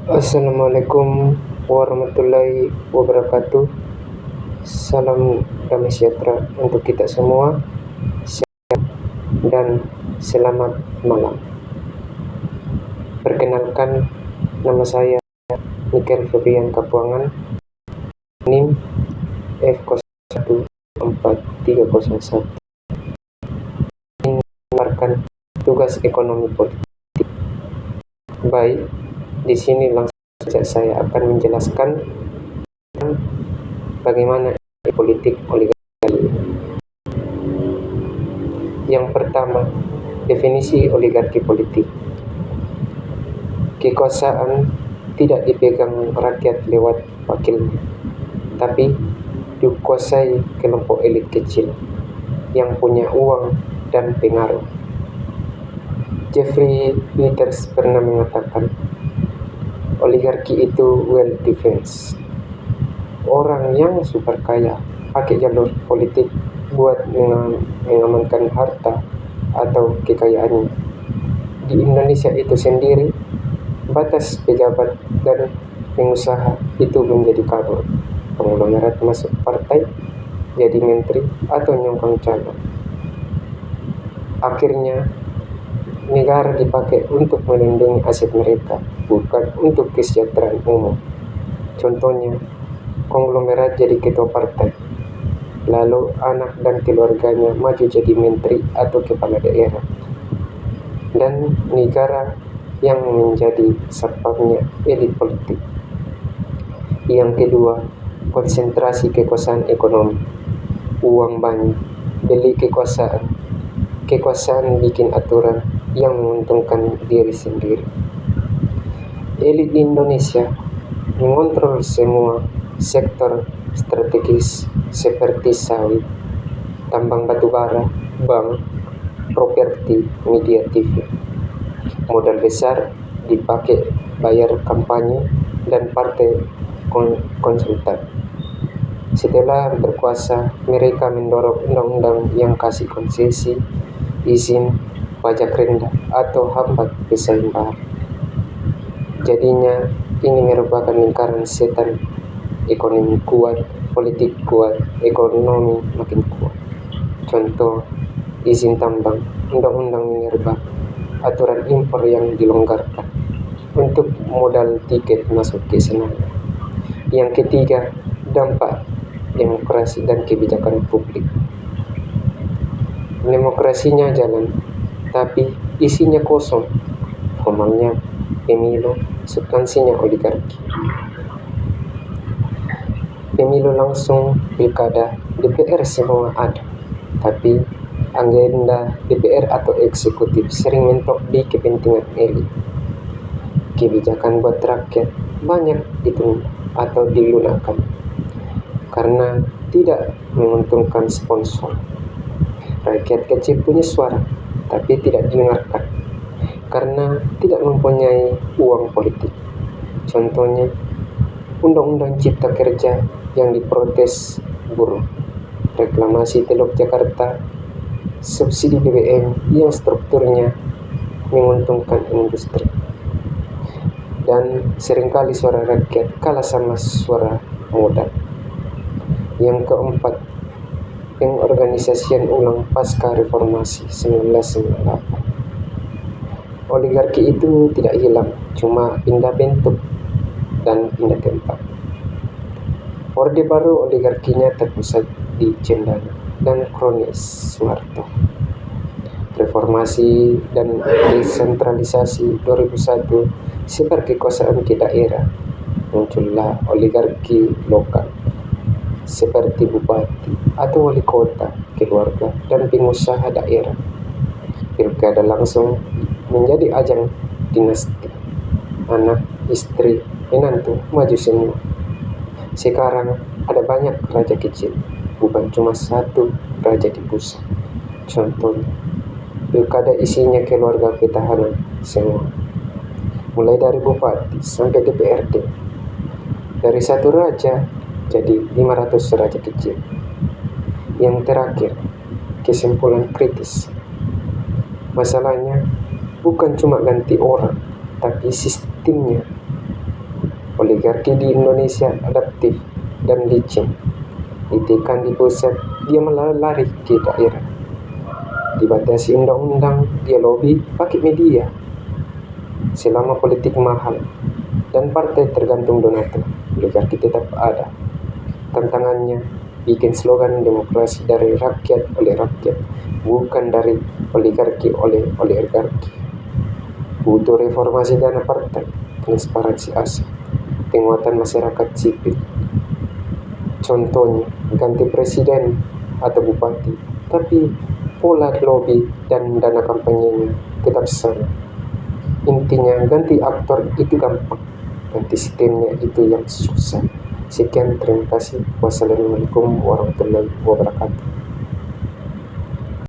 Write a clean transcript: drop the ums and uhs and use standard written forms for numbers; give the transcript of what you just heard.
Assalamualaikum warahmatullahi wabarakatuh. Salam damai sejahtera untuk kita semua dan selamat malam. Perkenalkan, nama saya Michael Febrian Kapuangan, NIM F014301. Ini merupakan tugas ekonomi politik. Baik, di sini langsung saja saya akan menjelaskan bagaimana politik oligarki. Yang pertama, definisi oligarki politik. Kekuasaan tidak dipegang rakyat lewat wakilnya, tapi dikuasai kelompok elit kecil yang punya uang dan pengaruh. Jeffrey Peters pernah mengatakan, oligarki itu wealth defense. Orang yang super kaya pakai jalur politik buat mengamankan harta atau kekayaannya. Di Indonesia itu sendiri, batas pejabat dan pengusaha itu menjadi kabur. Konglomerat masuk partai, jadi menteri atau nyongkang calon. Akhirnya, negara dipakai untuk melindungi aset mereka, bukan untuk kesejahteraan umum. Contohnya, konglomerat jadi ketua partai, lalu anak dan keluarganya maju jadi menteri atau kepala daerah, dan negara yang menjadi satpamnya elit politik. Yang kedua, konsentrasi kekuasaan ekonomi. Uang banyak, beli kekuasaan. Kekuasaan bikin aturan yang menguntungkan diri sendiri. Elit Indonesia mengontrol semua sektor strategis seperti sawit, tambang batubara, bank, properti, media TV. Modal besar dipakai bayar kampanye dan partai konsultan. Setelah berkuasa, mereka mendorong undang-undang yang kasih konsesi, izin, pajak rendah, atau hambat pesaing baru. Jadinya, ini merupakan lingkaran setan. Ekonomi kuat, politik kuat, ekonomi makin kuat. Contoh, izin tambang, undang-undang minerba, aturan impor yang dilonggarkan untuk modal tiket masuk ke Senayan. Yang ketiga, dampak demokrasi dan kebijakan publik. Demokrasinya jalan, tapi isinya kosong. Formalnya pemilu, substansinya oligarki. Pemilu langsung, pilkada, DPR semua ada, tapi agenda DPR atau eksekutif sering mentok di kepentingan elit. Kebijakan buat rakyat banyak ditunda atau dilunakan karena tidak menguntungkan sponsor. Rakyat kecil punya suara, tapi tidak didengarkan karena tidak mempunyai uang politik. Contohnya, Undang-Undang Cipta Kerja yang diprotes buruh, reklamasi Teluk Jakarta, subsidi BBM yang strukturnya menguntungkan industri. Dan seringkali suara rakyat kalah sama suara modal. Yang keempat, pengorganisasian ulang pasca reformasi 1998. Oligarki itu tidak hilang, cuma pindah bentuk dan pindah tempat. Orde Baru oligarkinya terpusat di Cendana dan kronis Soeharto. Reformasi dan desentralisasi 2001 sebar kekuasaan ke daerah. Muncullah oligarki lokal seperti bupati atau wali kota, keluarga, dan pengusaha daerah. Pilkada langsung menjadi ajang dinasti. Anak, istri, menantu maju semua. Sekarang ada banyak raja kecil, bukan cuma satu raja di pusat. Contohnya, pilkada isinya keluarga petahana semua, mulai dari bupati sampai DPRD. Dari satu raja jadi 500 raja kecil. Yang terakhir, kesimpulan kritis. Masalahnya bukan cuma ganti orang, tapi sistemnya. Oligarki di Indonesia adaptif dan licin. Ditekan di pusat, dia malah lari ke daerah. Dibatasi undang-undang, dia lobby pakai media. Selama politik mahal dan partai tergantung donatur, oligarki tetap ada. Tantangannya, bikin slogan demokrasi dari rakyat oleh rakyat, bukan dari oligarki oleh oligarki. Butuh reformasi dana partai, transparansi aset, penguatan masyarakat sipil. Contohnya, ganti presiden atau bupati, tapi pola lobby dan dana kampanyenya tetap sama. Intinya, ganti aktor itu gampang, ganti sistemnya itu yang susah. Sekian, terima kasih. Wassalamualaikum warahmatullahi wabarakatuh.